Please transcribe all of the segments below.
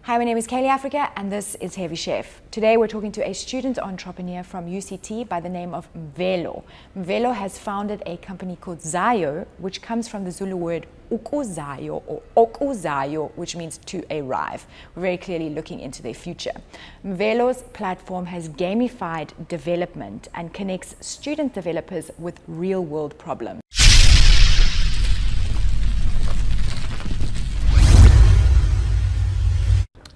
Hi, my name is Kaylee Africa and this is Heavy Chef. Today we're talking to a student entrepreneur from UCT by the name of Mvelo. Mvelo has founded a company called Zaio, which comes from the Zulu word ukuzayo or okuzayo, which means to arrive. We're very clearly looking into their future. Mvelo's platform has gamified development and connects student developers with real-world problems.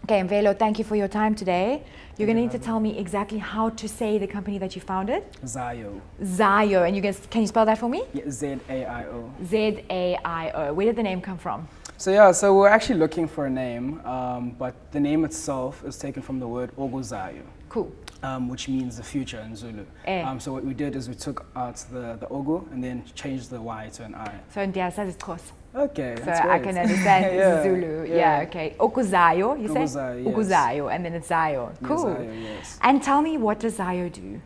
Okay, Mvelo, thank you for your time today. You're going to need to tell me exactly how to say the company that you founded. Zaio. Zaio, and can you spell that for me? Yeah, Z-A-I-O. Z-A-I-O. Where did the name come from? So we're actually looking for a name, but the name itself is taken from the word Zaio. Cool. Which means the future in Zulu. So what we did is we took out the Ogu and then changed the Y to an I. So in Diasa it's Kos. Okay, so I can understand yeah, Zulu. Yeah, okay. Okuzayo, you say? Okuzayo, yes. Okuzayo, and then it's Zaio. Cool. Yeah, Zaio, yes. And tell me, what does Zaio do?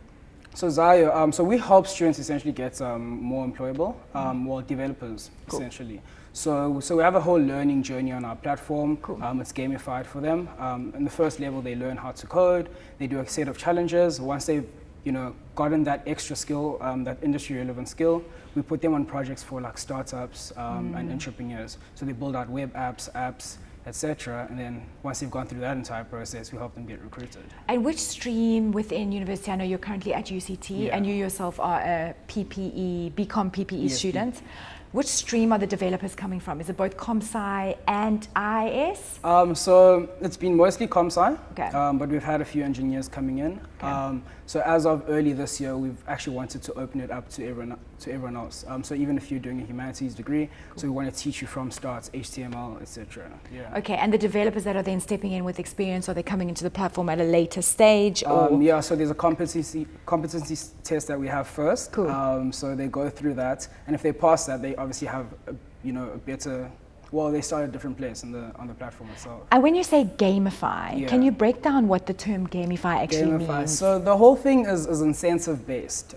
So Zaio, so we help students essentially get more employable, well, developers, cool. Essentially. So we have a whole learning journey on our platform. Cool. It's gamified for them. In the first level, they learn how to code. They do a set of challenges. Once they've gotten that extra skill, that industry relevant skill, we put them on projects for like startups and entrepreneurs. So they build out web apps, etc. And then once they've gone through that entire process, we help them get recruited. And which stream within university? I know you're currently at UCT, and you yourself are a BCom PPE student. Which stream are the developers coming from? Is it both ComSci and IS? So it's been mostly ComSci, okay. But we've had a few engineers coming in. Okay. So as of early this year, we've actually wanted to open it up to everyone else. So even if you're doing a humanities degree, cool. So we want to teach you from start, HTML, etc. Yeah. Okay, and the developers that are then stepping in with experience, are they coming into the platform at a later stage? Yeah, so there's a competency test that we have first. Cool. So they go through that, and if they pass that, they obviously have a better. Well, they start at a different place on the platform itself. And when you say gamify, can you break down what the term gamify actually means? So the whole thing is incentive based.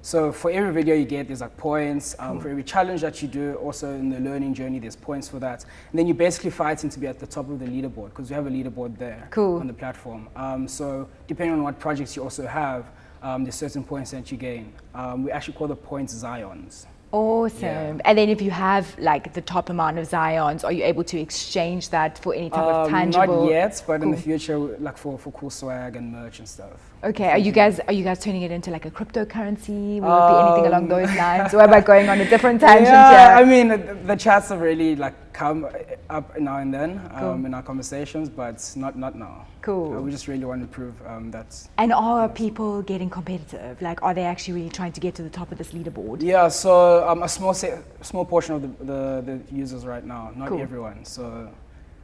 So for every video you get, there's like points. Cool. For every challenge that you do, also in the learning journey, there's points for that. And then you're basically fighting to be at the top of the leaderboard, because we have a leaderboard there. Cool. On the platform. So depending on what projects you also have, there's certain points that you gain. We actually call the points Zions. Awesome. Yeah. And then if you have like the top amount of Zions, are you able to exchange that for any type of tangible? Not yet, but cool. In the future, like for cool swag and merch and stuff. Okay, are you guys turning it into like a cryptocurrency? Will it be anything along those lines? Or am I going on a different tangent here? I mean, the chats have really like come up now and then cool. In our conversations, but not now. Cool. We just really want to prove that. And are people getting competitive? Like, are they actually really trying to get to the top of this leaderboard? Yeah, so a small portion of the users right now, not cool. Everyone. So,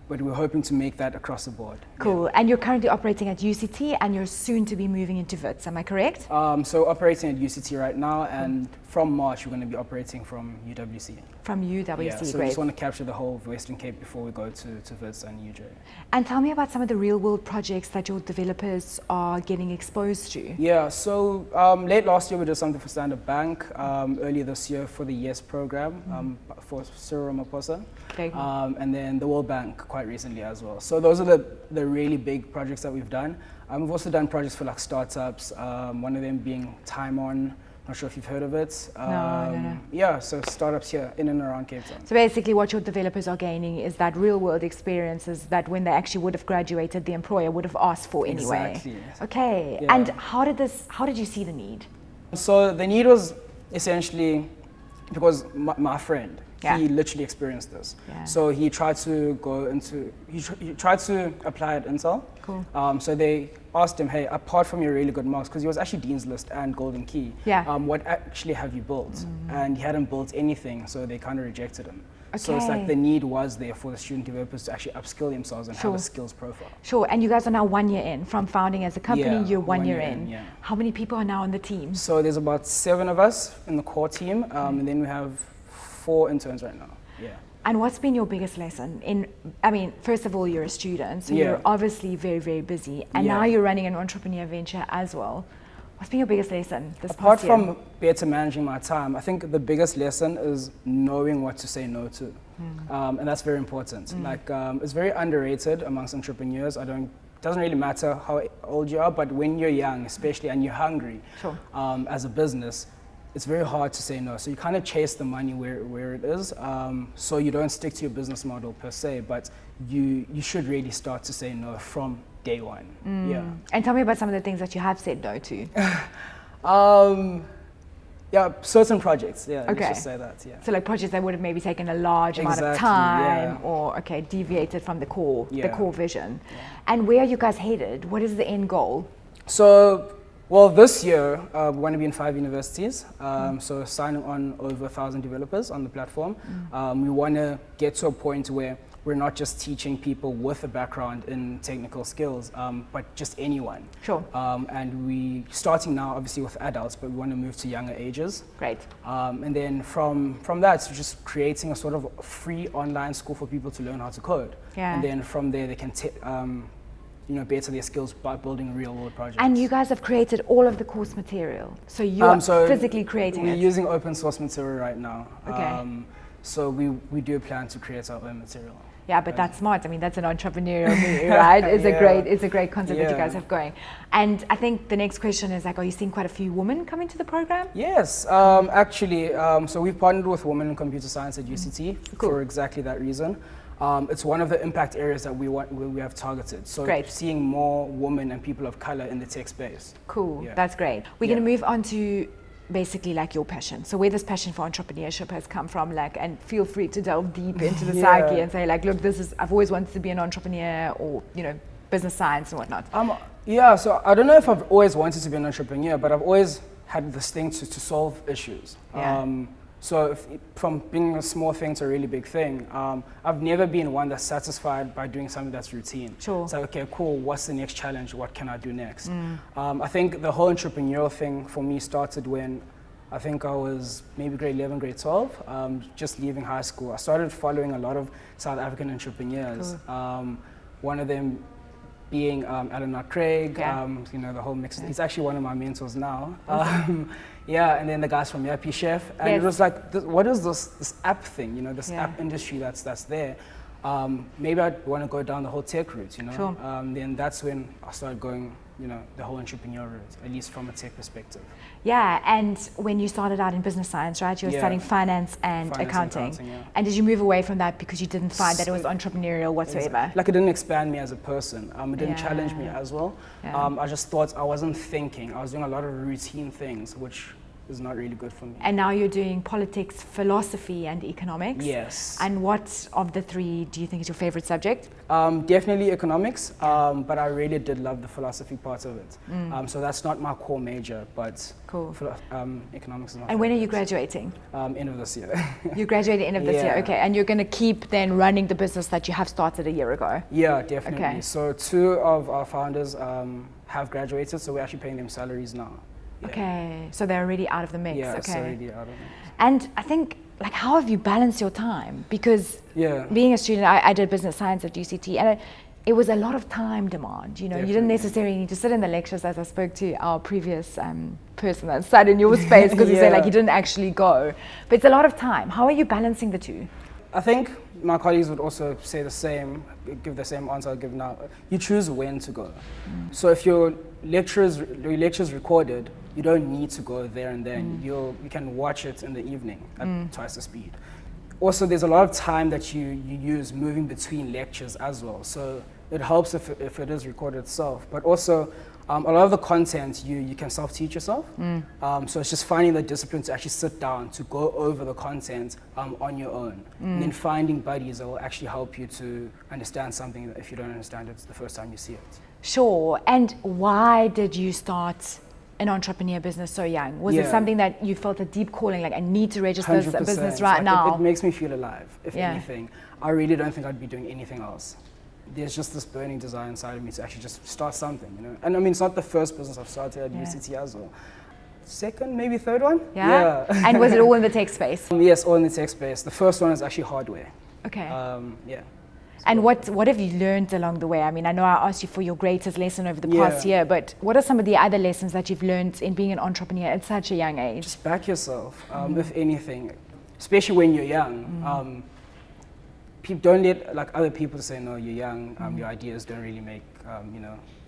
but we're hoping to make that across the board. Cool. Yeah. And you're currently operating at UCT, and you're soon to be moving into Wits. Am I correct? So operating at UCT right now, and from March we're going to be operating from UWC. From UWC, yeah, so great. we just want to capture the whole of Western Cape before we go to Wits and UJ. And tell me about some of the real-world projects that your developers are getting exposed to. Yeah, so late last year we did something for Standard Bank. Earlier this year for the YES program for Cyril Ramaphosa. Okay. And then the World Bank quite recently as well. So those are the really big projects that we've done. We've also done projects for like startups. One of them being Time On. Not sure if you've heard of it. No. Yeah, so startups here in and around Cape Town. So basically what your developers are gaining is that real world experiences that when they actually would have graduated, the employer would have asked for anyway. Exactly. Okay, yeah. And how did you see the need? So the need was essentially because my friend, he literally experienced this. Yeah. So he tried to he tried to apply at Intel. Cool. So they asked him, hey, apart from your really good marks, because he was actually Dean's List and Golden Key, what actually have you built? And he hadn't built anything, so they kind of rejected him. Okay. So it's like the need was there for the student developers to actually upskill themselves and have a skills profile. Sure, and you guys are now 1 year in. From founding as a company, you're one year in. Yeah. How many people are now on the team? So there's about 7 of us in the core team, and then we have 4 interns right now. Yeah. And what's been your biggest lesson? I mean, first of all, you're a student, so you're obviously very, very busy. And now you're running an entrepreneur venture as well. What's been your biggest lesson this past year? Apart from better managing my time, I think the biggest lesson is knowing what to say no to. And that's very important. It's very underrated amongst entrepreneurs. Doesn't really matter how old you are, but when you're young, especially, and you're hungry, Sure. As a business, it's very hard to say no. So you kind of chase the money where it is. So you don't stick to your business model per se, but you should really start to say no from day one. Yeah. And tell me about some of the things that you have said no to. Yeah, certain projects. Yeah, Okay. let's just say that. Yeah. So like projects that would have maybe taken a large amount of Exactly, time, yeah. or deviated from the core vision. Yeah. And where are you guys headed? What is the end goal? So, well, this year we want to be in 5 universities. So signing on over 1,000 developers on the platform. We want to get to a point where we're not just teaching people with a background in technical skills, but just anyone. Sure. And we starting now, obviously, with adults, but we want to move to younger ages. Great. And then from that, it's just creating a sort of free online school for people to learn how to code. Yeah. And then from there, they can better their skills by building real-world projects. And you guys have created all of the course material. So you're physically creating we're it. using open source material right now. Okay. So we do plan to create our own material. Yeah, but that's smart. I mean, that's an entrepreneurial move, right? It's a great concept that you guys have going. And I think the next question is like, are you seeing quite a few women come into the program? Yes, actually. So we've partnered with Women in Computer Science at UCT for exactly that reason. It's one of the impact areas that we have targeted. So seeing more women and people of color in the tech space. Cool, Yeah. that's great. We're going to move on to basically like your passion. So where this passion for entrepreneurship has come from, and feel free to delve deep into the psyche and say look, I've always wanted to be an entrepreneur, or, business science and whatnot. So I don't know if I've always wanted to be an entrepreneur, but I've always had this thing to solve issues. Yeah. So from being a small thing to a really big thing, I've never been one that's satisfied by doing something that's routine. Sure. It's like, okay, cool, what's the next challenge? What can I do next? I think the whole entrepreneurial thing for me started when I think I was maybe grade 11, grade 12, just leaving high school. I started following a lot of South African entrepreneurs. Cool. One of them being Alan Craig, Yeah. The whole mix. He's actually one of my mentors now. And then the guys from Yappy Chef. And Yes. it was like, what is this app thing, this Yeah. app industry that's there. Maybe I'd want to go down the whole tech route, Sure. Then that's when I started going, the whole entrepreneur route, at least from a tech perspective. Yeah, and when you started out in business science, right, you were studying finance and accounting. And did you move away from that because you didn't find that it was entrepreneurial whatsoever? Like, it didn't expand me as a person. It didn't challenge me as well. Yeah. I just thought I wasn't thinking. I was doing a lot of routine things, which is not really good for me. And now you're doing politics, philosophy, and economics. Yes. And what of the three do you think is your favorite subject? Definitely economics, but I really did love the philosophy part of it. So that's not my core major, but Cool. economics is my And when are you favorite. graduating? End of this year. You graduate end of this year, Yeah. okay. And you're going to keep then running the business that you have started a year ago? Yeah, definitely. Okay. So 2 of our founders have graduated, so we're actually paying them salaries now. Yeah. Okay, so they're already out of the mix. Yeah, Okay. it's already out of it. And I think, how have you balanced your time? Because Yeah. being a student, I did business science at UCT, and it was a lot of time demand. You didn't Definitely. necessarily need to sit in the lectures, as I spoke to our previous person that sat in your space, because he said Yeah. he didn't actually go. But it's a lot of time. How are you balancing the two? I think my colleagues would also say the same, give the same answer I give now. You choose when to go. So if your lecture's recorded, you don't need to go there and then. You can watch it in the evening at twice the speed. Also, there's a lot of time that you use moving between lectures as well. So it helps if it is recorded itself. But also, a lot of the content you can self-teach yourself. So it's just finding the discipline to actually sit down to go over the content on your own. And then finding buddies that will actually help you to understand something that if you don't understand it the first time you see it. Sure. And why did you start an entrepreneur business so young? Was it something that you felt a deep calling, like I need to register this 100%. business right Like, now? It makes me feel alive, if anything. I really don't think I'd be doing anything else. There's just this burning desire inside of me to actually just start something, And I mean, it's not the first business I've started at UCT as well. Second, maybe third one? Yeah. And was it all in the tech space? Yes, all in the tech space. The first one is actually hardware. Okay. Yeah. And what have you learned along the way? I mean, I know I asked you for your greatest lesson over the past year, but what are some of the other lessons that you've learned in being an entrepreneur at such a young age? Just back yourself, if anything, especially when you're young. don't let like other people say, no, you're young, your ideas don't really make,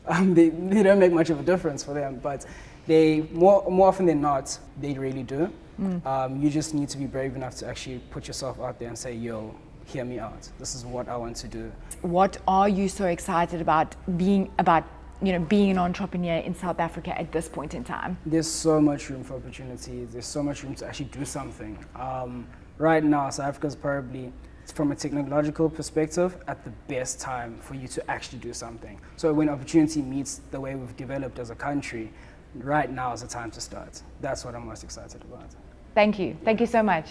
they don't make much of a difference for them, but they, more often than not, they really do. You just need to be brave enough to actually put yourself out there and say, yo, hear me out. This is what I want to do. What are you so excited about being an entrepreneur in South Africa at this point in time? There's so much room for opportunity. There's so much room to actually do something. Right now, South Africa is probably, from a technological perspective, at the best time for you to actually do something. So when opportunity meets the way we've developed as a country, right now is the time to start. That's what I'm most excited about. Thank you. Thank you so much.